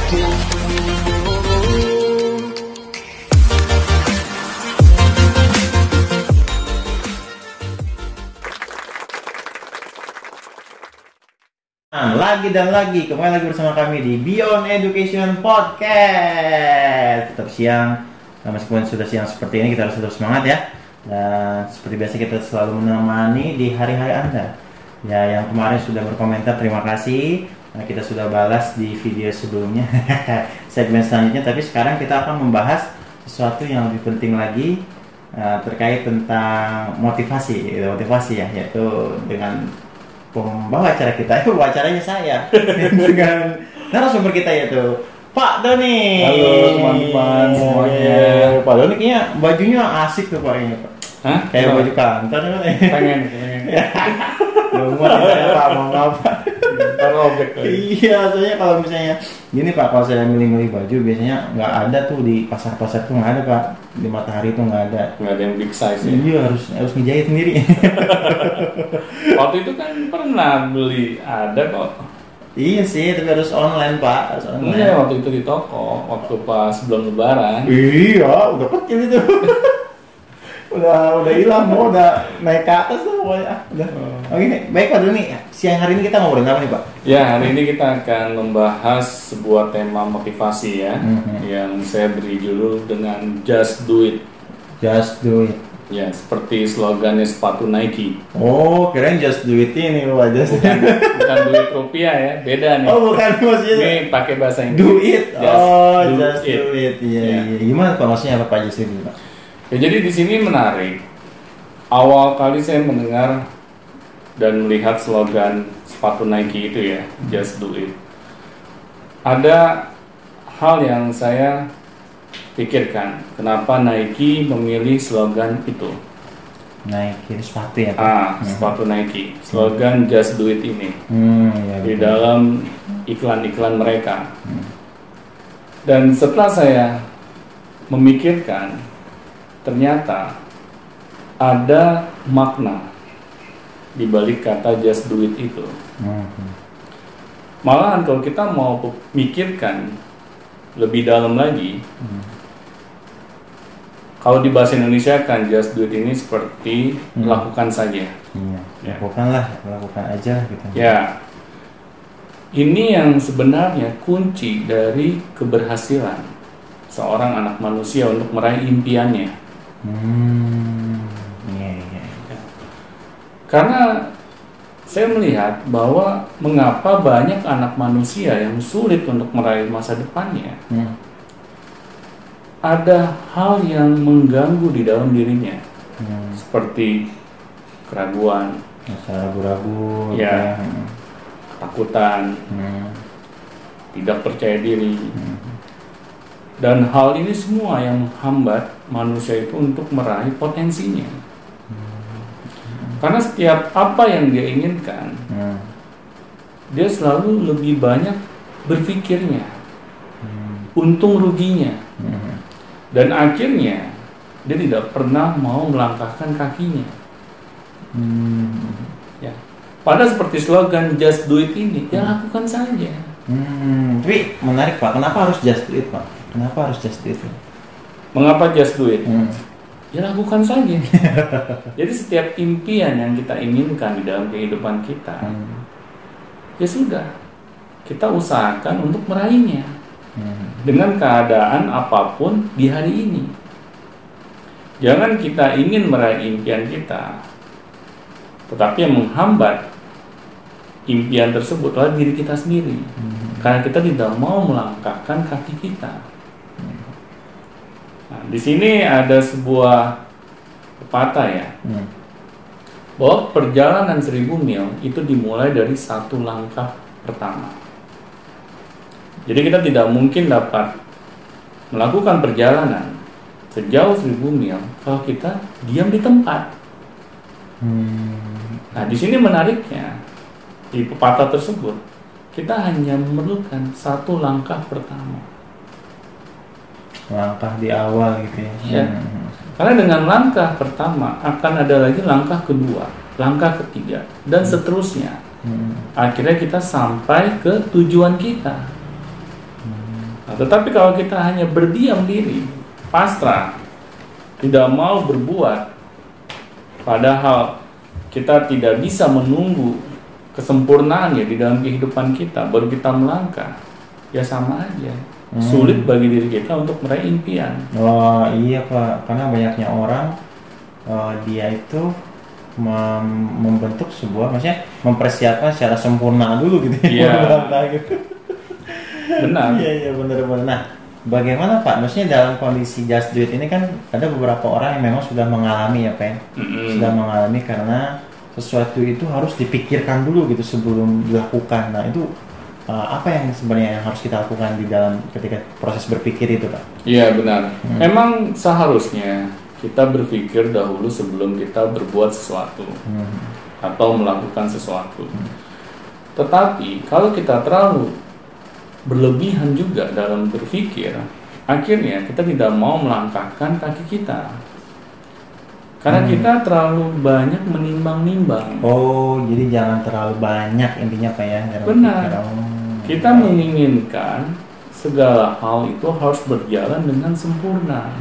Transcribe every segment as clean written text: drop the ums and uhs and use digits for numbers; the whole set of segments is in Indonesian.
Lagi dan lagi, kembali lagi bersama kami di Beyond Education Podcast. Tetap siang, meskipun sudah siang seperti ini, kita harus tetap semangat ya. Dan seperti biasa kita selalu menemani di hari-hari Anda. Ya, yang kemarin sudah berkomentar, terima kasih. Nah, kita sudah balas di video sebelumnya, segmen selanjutnya. Tapi sekarang kita akan membahas sesuatu yang lebih penting lagi, terkait tentang motivasi ya, yaitu dengan pembawa acara kita, acaranya saya dengan narasumber kita yaitu Pak Doni. Halo teman-teman semuanya. Pak Doni kayaknya bajunya asik tuh Pak ini Pak. Hah? Kayak baju kantor kan? Pengen. Muat ya Pak, mau ngapa? Taruh objek tuh. Iya, soalnya kalau misalnya gini Pak, kalau saya milih-milih baju biasanya nggak ada tuh di pasar-pasar tuh, nggak ada Pak, di Matahari tuh nggak ada. Nggak ada yang big size ya? Iya, harus ngejahit sendiri. Waktu itu kan pernah beli, ada kok. Iya sih, tapi harus online Pak, harus online. Iya, waktu itu di toko, waktu pas sebelum lebaran. Iya, udah kecil itu. udah hilang, udah naik ke atas tuh pokoknya. Udah. Oke, baik Pak Doni. Siang hari ini kita ngobrolin apa nih Pak? Ya, hari ini kita akan membahas sebuah tema motivasi ya, yang saya beri judul dengan Just Do It. Just do it. Ya, seperti slogannya sepatu Nike. Oh, keren Just Do It ini Pak. Bukan duit rupiah ya, beda nih. Oh, bukan maksudnya. Ini pakai bahasa Inggris. Do it. Just it. do it. Iya. Gimana Pak, maksudnya apa Pak Just ini Pak? Ya, jadi di sini menarik. Awal kali saya mendengar dan melihat slogan sepatu Nike itu ya, Just Do It. Ada hal yang saya pikirkan, kenapa Nike memilih slogan itu? Nike sepatu ya Pak? Sepatu Nike. Slogan Just Do It ini. Ya, di dalam iklan-iklan mereka. Dan setelah saya memikirkan, ternyata ada makna di balik kata Just Do It itu. Malahan kalau kita mau pikirkan lebih dalam lagi, kalau di bahasa Indonesia kan Just Do It ini seperti lakukan saja. Iya, lakukan aja gitu. Ya, ini yang sebenarnya kunci dari keberhasilan seorang anak manusia untuk meraih impiannya. Karena saya melihat bahwa mengapa banyak anak manusia yang sulit untuk meraih masa depannya, ada hal yang mengganggu di dalam dirinya, seperti keraguan, ragu-ragu, ya, ketakutan, tidak percaya diri. Dan hal ini semua yang menghambat manusia itu untuk meraih potensinya. Karena setiap apa yang dia inginkan, dia selalu lebih banyak berpikirnya, untung ruginya. Dan akhirnya dia tidak pernah mau melangkahkan kakinya. Ya. Padahal seperti slogan Just Do It ini, ya lakukan saja. Tapi menarik Pak, kenapa harus Just Do It Pak? Kenapa harus Just Do It? Mengapa Just Do It? Ya lakukan saja. Jadi setiap impian yang kita inginkan di dalam kehidupan kita, ya sudah, kita usahakan untuk meraihnya dengan keadaan apapun di hari ini. Jangan kita ingin meraih impian kita, tetapi yang menghambat impian tersebut adalah diri kita sendiri, karena kita tidak mau melangkahkan kaki kita. Nah, di sini ada sebuah pepatah ya, bahwa perjalanan 1000 mil itu dimulai dari satu langkah pertama. Jadi kita tidak mungkin dapat melakukan perjalanan sejauh 1000 mil kalau kita diam di tempat. Nah, di sini menariknya, di pepatah tersebut kita hanya memerlukan satu langkah pertama. Langkah di awal gitu ya. Karena dengan langkah pertama akan ada lagi langkah kedua, langkah ketiga, dan seterusnya. Akhirnya kita sampai ke tujuan kita. Nah, tetapi kalau kita hanya berdiam diri, pasrah, tidak mau berbuat, padahal kita tidak bisa menunggu kesempurnaan ya di dalam kehidupan kita, baru kita melangkah, ya sama aja. Sulit bagi diri kita untuk meraih impian. Oh iya Pak, karena banyaknya orang dia itu membentuk sebuah, maksudnya mempersiapkan secara sempurna dulu gitu. Iya. Gitu. Benar. Iya benar-benar. Nah, bagaimana Pak? Maksudnya dalam kondisi just do it ini kan ada beberapa orang yang memang sudah mengalami ya Pak ya? Sudah mengalami karena sesuatu itu harus dipikirkan dulu gitu sebelum dilakukan. Nah itu apa yang sebenarnya yang harus kita lakukan di dalam ketika proses berpikir itu Pak? Iya benar. Memang seharusnya kita berpikir dahulu sebelum kita berbuat sesuatu atau melakukan sesuatu. Tetapi kalau kita terlalu berlebihan juga dalam berpikir, akhirnya kita tidak mau melangkahkan kaki kita. Karena kita terlalu banyak menimbang-nimbang. Oh, jadi jangan terlalu banyak intinya Pak ya? Benar. Kita menginginkan segala hal itu harus berjalan dengan sempurna.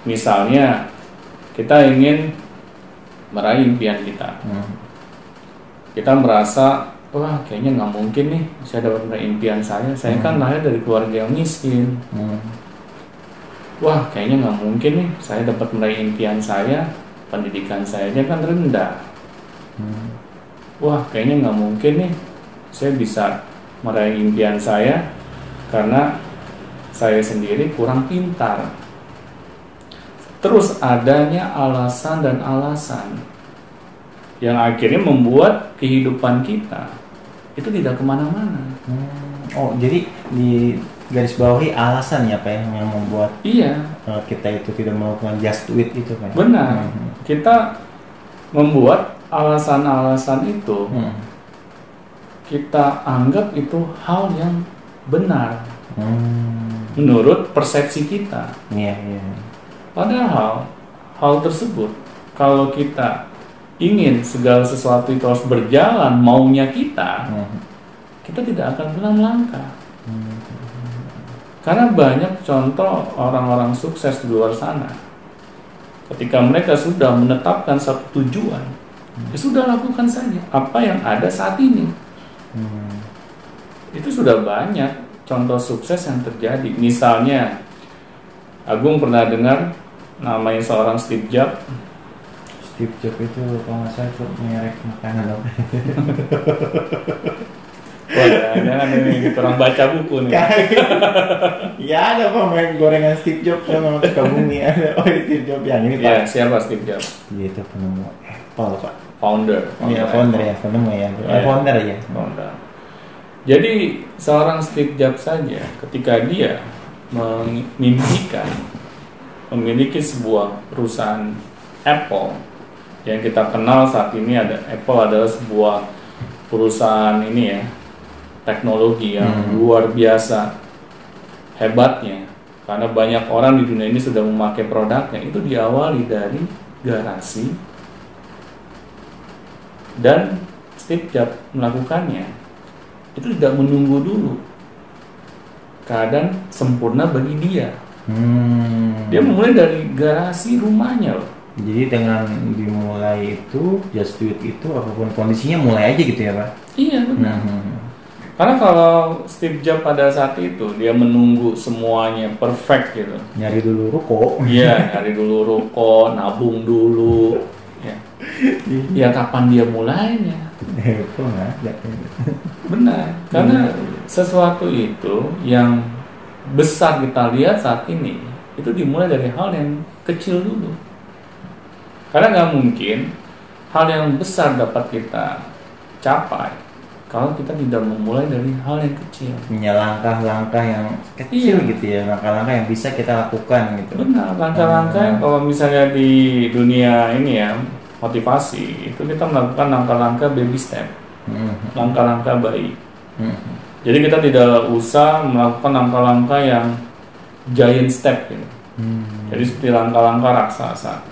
Misalnya, kita ingin meraih impian kita. Kita merasa, wah kayaknya nggak mungkin nih saya dapat meraih impian saya. Saya kan lahir dari keluarga yang miskin. Wah kayaknya nggak mungkin nih saya dapat meraih impian saya. Pendidikan saya aja kan rendah. Wah kayaknya nggak mungkin nih saya bisa meraih impian saya karena saya sendiri kurang pintar. Terus adanya alasan dan alasan yang akhirnya membuat kehidupan kita itu tidak kemana-mana. Oh, jadi di garis bawahi alasan ya Pak yang membuat kita itu tidak melakukan just do it itu Pak. Benar. Kita membuat alasan-alasan itu kita anggap itu hal yang benar menurut persepsi kita. Iya. Padahal hal tersebut kalau kita ingin segala sesuatu itu harus berjalan maunya kita, kita tidak akan pernah melangkah. Karena banyak contoh orang-orang sukses di luar sana, ketika mereka sudah menetapkan satu tujuan, ya sudah lakukan saja apa yang ada saat ini. Itu sudah banyak contoh sukses yang terjadi. Misalnya, Agung pernah dengar namanya seorang Steve Jobs. Steve Jobs itu kalau nggak salah itu merek makanan apa? Wah, jangan ini orang baca buku nih. Ya ada pemain gorengan Steve Jobs yang memang suka bumi ada. Oh Steve Jobs yang ini Pak. Ya siapa Steve Jobs? Dia itu penemu Apple Pak. Founder penemu ya. Founder ya. Founder. Jadi seorang Steve Jobs saja ketika dia memimpikan memiliki sebuah perusahaan Apple yang kita kenal saat ini, ada Apple adalah sebuah perusahaan ini ya, teknologi yang luar biasa hebatnya, karena banyak orang di dunia ini sudah memakai produknya. Itu diawali dari garasi dan Steve Jobs melakukannya itu tidak menunggu dulu keadaan sempurna bagi dia. Dia memulai dari garasi rumahnya loh. Jadi dengan dimulai itu just do it itu apapun kondisinya mulai aja gitu ya Pak? Iya benar. Karena kalau Steve Jobs pada saat itu dia menunggu semuanya perfect gitu. Nyari dulu ruko. Iya, nyari dulu ruko, nabung dulu. Ya kapan dia mulainya? Benar. Karena sesuatu itu yang besar kita lihat saat ini itu dimulai dari hal yang kecil dulu. Karena nggak mungkin hal yang besar dapat kita capai kalau kita tidak memulai dari hal yang kecil. Punya langkah-langkah yang kecil gitu ya, langkah-langkah yang bisa kita lakukan gitu. Benar, langkah-langkah kalau misalnya di dunia ini ya motivasi itu kita melakukan langkah-langkah baby step, langkah-langkah baik. Jadi kita tidak usah melakukan langkah-langkah yang giant step gitu. Jadi seperti langkah-langkah raksasa.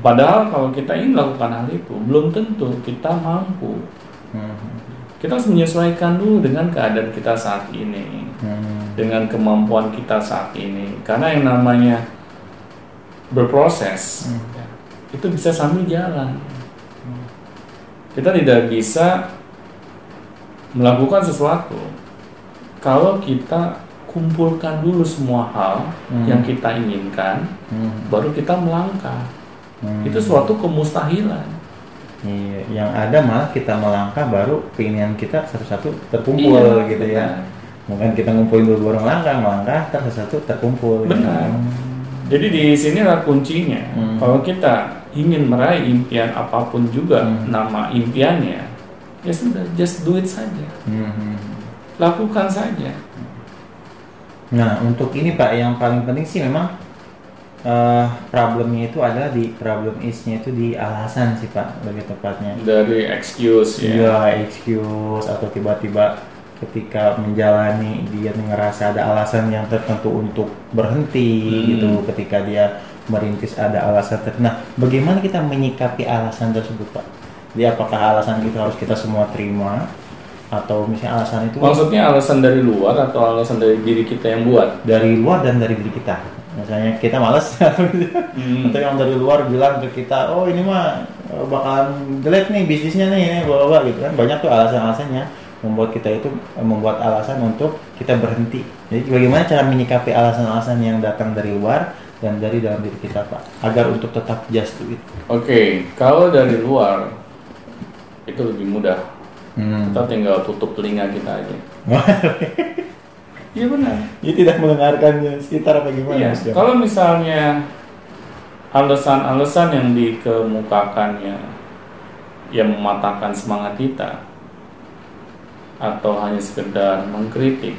Padahal kalau kita ingin melakukan hal itu, belum tentu kita mampu. Kita harus menyesuaikan dulu dengan keadaan kita saat ini. dengan kemampuan kita saat ini. Karena yang namanya berproses ya, itu bisa sambil jalan. Kita tidak bisa melakukan sesuatu kalau kita kumpulkan dulu semua hal yang kita inginkan, baru kita melangkah. Itu suatu kemustahilan. Iya, yang ada malah kita melangkah baru keinginan kita satu-satu terkumpul gitu ya. Mungkin kita ngumpulin dulu baru melangkah satu-satu terkumpul. Benar. Gitu. Jadi di sinilah kuncinya. Kalau kita ingin meraih impian apapun juga nama impiannya, ya sudah, just do it saja. Lakukan saja. Nah, untuk ini Pak, yang paling penting sih memang problemnya itu adalah di problem is-nya itu di alasan sih Pak, lebih tepatnya. Dari excuse ya. Iya, excuse atau tiba-tiba ketika menjalani dia ngerasa ada alasan yang tertentu untuk berhenti gitu, ketika dia merintis ada alasan tertentu. Nah, bagaimana kita menyikapi alasan tersebut Pak? Jadi apakah alasan itu harus kita semua terima? Atau misalnya alasan itu maksudnya alasan dari luar atau alasan dari diri kita yang buat? Dari luar dan dari diri kita. Misalnya kita malas atau yang dari luar bilang ke kita, oh ini mah bakalan jelek nih bisnisnya nih, bawa gitu kan. Banyak tuh alasan-alasannya membuat kita itu membuat alasan untuk kita berhenti. Jadi bagaimana cara menyikapi alasan-alasan yang datang dari luar dan dari dalam diri kita Pak, agar untuk tetap just do it. Oke, kalau dari luar itu lebih mudah. Kita tinggal tutup telinga kita aja. Iya benar. Dia tidak mendengarkan sekitar apa gimana? Iya. Kalau misalnya alasan-alasan yang dikemukakannya yang mematahkan semangat kita atau hanya sekedar mengkritik,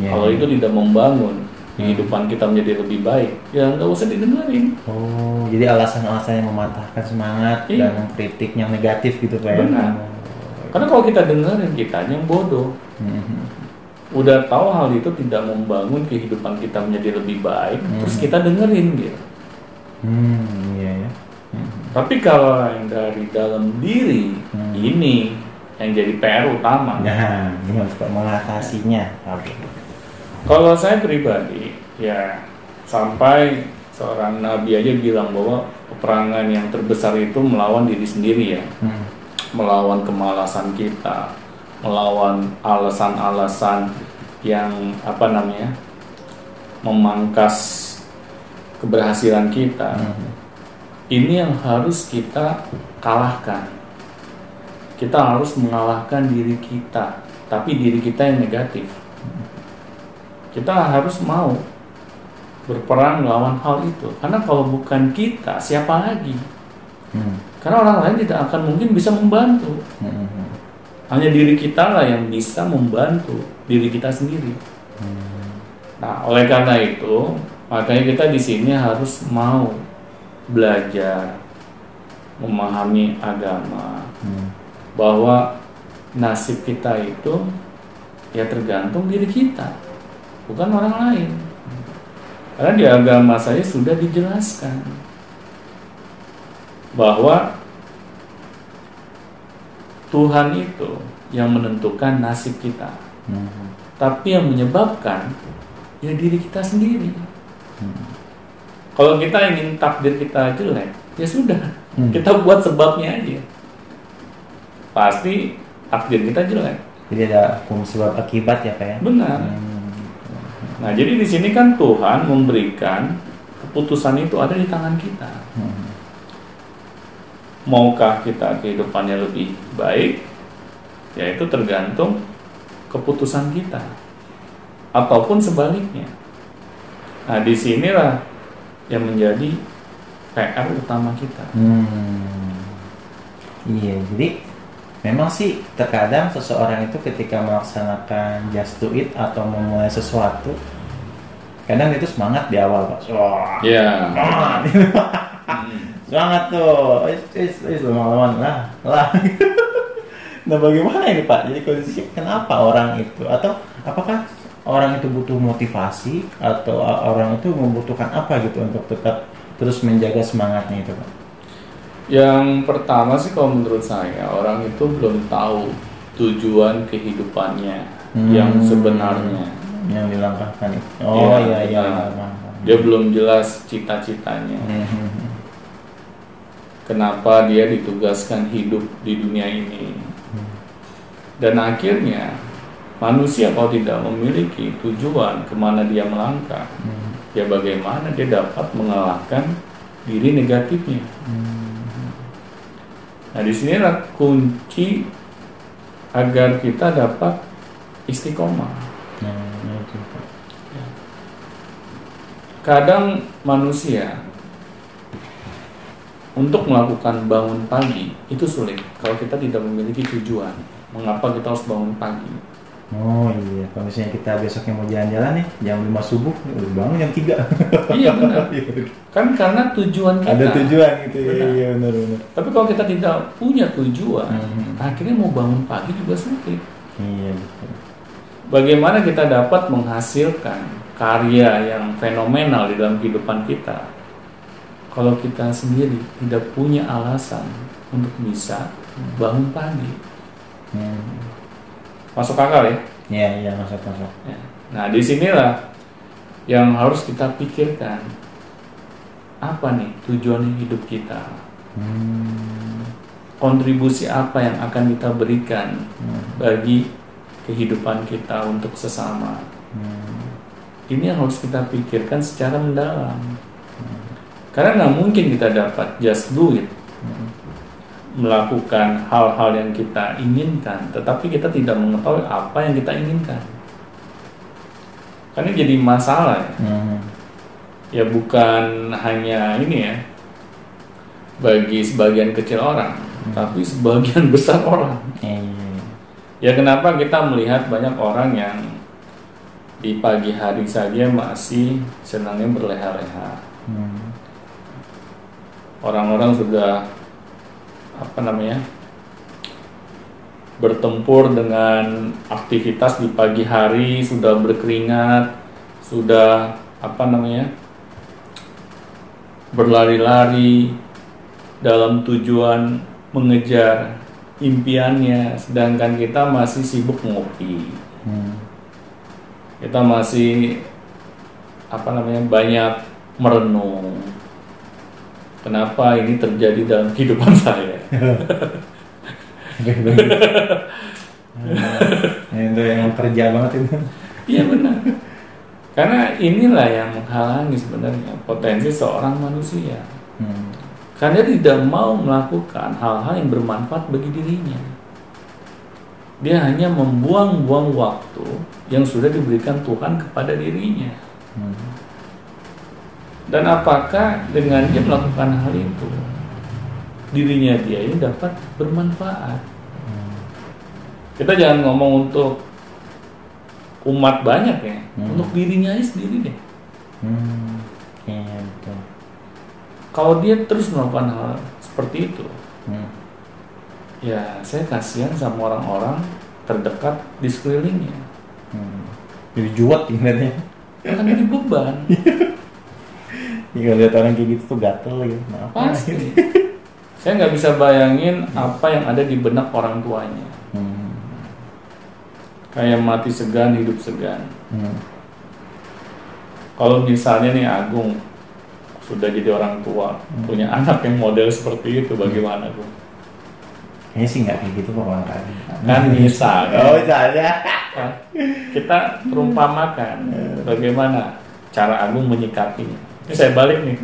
kalau itu tidak membangun kehidupan kita menjadi lebih baik, ya nggak usah didengarin. Oh, jadi alasan-alasan yang mematahkan semangat dan mengkritik yang negatif gitu Pak. Benar. Karena kalau kita dengerin, kita yang bodoh. Udah tahu hal itu tidak membangun kehidupan kita menjadi lebih baik, terus kita dengerin gitu. Iya ya. Tapi kalau yang dari dalam diri, ini yang jadi PR utama. Nah, gimana Pak mengatasinya? Oke. Kalau saya pribadi, ya sampai seorang nabi aja bilang bahwa peperangan yang terbesar itu melawan diri sendiri ya, melawan kemalasan kita, melawan alasan-alasan yang memangkas keberhasilan kita. Ini yang harus kita kalahkan. Kita harus mengalahkan diri kita, tapi diri kita yang negatif. Kita harus mau berperang melawan hal itu. Karena kalau bukan kita, siapa lagi? Karena orang lain tidak akan mungkin bisa membantu. Hanya diri kita lah yang bisa membantu diri kita sendiri. Nah, oleh karena itu, makanya kita di sini harus mau belajar, memahami agama, bahwa nasib kita itu ya tergantung diri kita, bukan orang lain. Karena di agama saya sudah dijelaskan bahwa Tuhan itu yang menentukan nasib kita, tapi yang menyebabkan ya diri kita sendiri. Kalau kita ingin takdir kita jelek, ya sudah, kita buat sebabnya aja. Pasti takdir kita jelek. Jadi ada hukum sebab akibat ya Pak ya? Benar. Nah, jadi di sini kan Tuhan memberikan keputusan itu ada di tangan kita. Maukah kita kehidupannya lebih baik? Ya itu tergantung keputusan kita. Ataupun sebaliknya. Nah, disinilah yang menjadi PR utama kita. Iya, jadi memang sih terkadang seseorang itu ketika melaksanakan just do it atau memulai sesuatu, kadang itu semangat di awal Pak. Iya. Semangat tuh, lama-lama lah. Nah bagaimana ini Pak? Jadi kondisi kenapa orang itu, atau apakah orang itu butuh motivasi atau orang itu membutuhkan apa gitu untuk tetap terus menjaga semangatnya itu Pak? Yang pertama sih kalau menurut saya, orang itu belum tahu tujuan kehidupannya yang sebenarnya. Yang dilangkahkan. Iya. Dia belum jelas cita-citanya. Kenapa dia ditugaskan hidup di dunia ini? Dan akhirnya manusia kalau tidak memiliki tujuan kemana dia melangkah, ya bagaimana dia dapat mengalahkan diri negatifnya? Nah, disinilah kunci agar kita dapat istiqomah. Kadang manusia untuk melakukan bangun pagi itu sulit kalau kita tidak memiliki tujuan. Mengapa kita harus bangun pagi? Oh iya, kalau misalnya kita besoknya mau jalan-jalan nih jam 5 subuh, udah bangun jam 3. Iya benar. Kan karena tujuan kita. Ada tujuan gitu. Iya benar. Tapi kalau kita tidak punya tujuan, akhirnya mau bangun pagi juga sulit. Iya betul. Bagaimana kita dapat menghasilkan karya yang fenomenal di dalam kehidupan kita kalau kita sendiri tidak punya alasan untuk bisa bangun pagi? Masuk akal ya? Iya masuk. Ya. Nah disinilah yang harus kita pikirkan, apa nih tujuan hidup kita? Kontribusi apa yang akan kita berikan bagi kehidupan kita untuk sesama? Ini yang harus kita pikirkan secara mendalam. Karena nggak mungkin kita dapat just do it, melakukan hal-hal yang kita inginkan, tetapi kita tidak mengetahui apa yang kita inginkan. Karena jadi masalah ya. Ya bukan hanya ini ya, bagi sebagian kecil orang, tapi sebagian besar orang. Ya kenapa kita melihat banyak orang yang di pagi hari saja masih senangnya berleha-leha. Orang-orang sudah bertempur dengan aktivitas di pagi hari, sudah berkeringat, sudah berlari-lari dalam tujuan mengejar impiannya, sedangkan kita masih sibuk ngopi. Kita masih banyak merenung. Kenapa ini terjadi dalam kehidupan saya? Itu yang kerja banget itu. Iya benar. Karena inilah yang menghalangi sebenarnya potensi seorang manusia. Karena dia tidak mau melakukan hal-hal yang bermanfaat bagi dirinya. Dia hanya membuang-buang waktu yang sudah diberikan Tuhan kepada dirinya. Dan apakah dengan dia melakukan hal itu, dirinya dia ini dapat bermanfaat? Kita jangan ngomong untuk umat banyak ya, untuk dirinya sendiri deh. Kalau dia terus melakukan hal seperti itu, ya saya kasihan sama orang-orang terdekat di sekelilingnya. Jadi juat ingatnya. Akan jadi beban. Kalau lihat orang kayak gitu tuh gatel gitu. Pasti. Saya nggak bisa bayangin apa yang ada di benak orang tuanya. Kayak mati segan, hidup segan. Kalau misalnya nih Agung sudah jadi orang tua, punya anak yang model seperti itu, bagaimana Agung? Kayaknya sih nggak kayak gitu pokoknya kan misalnya. Oh misalnya. Kita perumpamakan bagaimana cara Agung menyikapinya. Ini saya balik nih.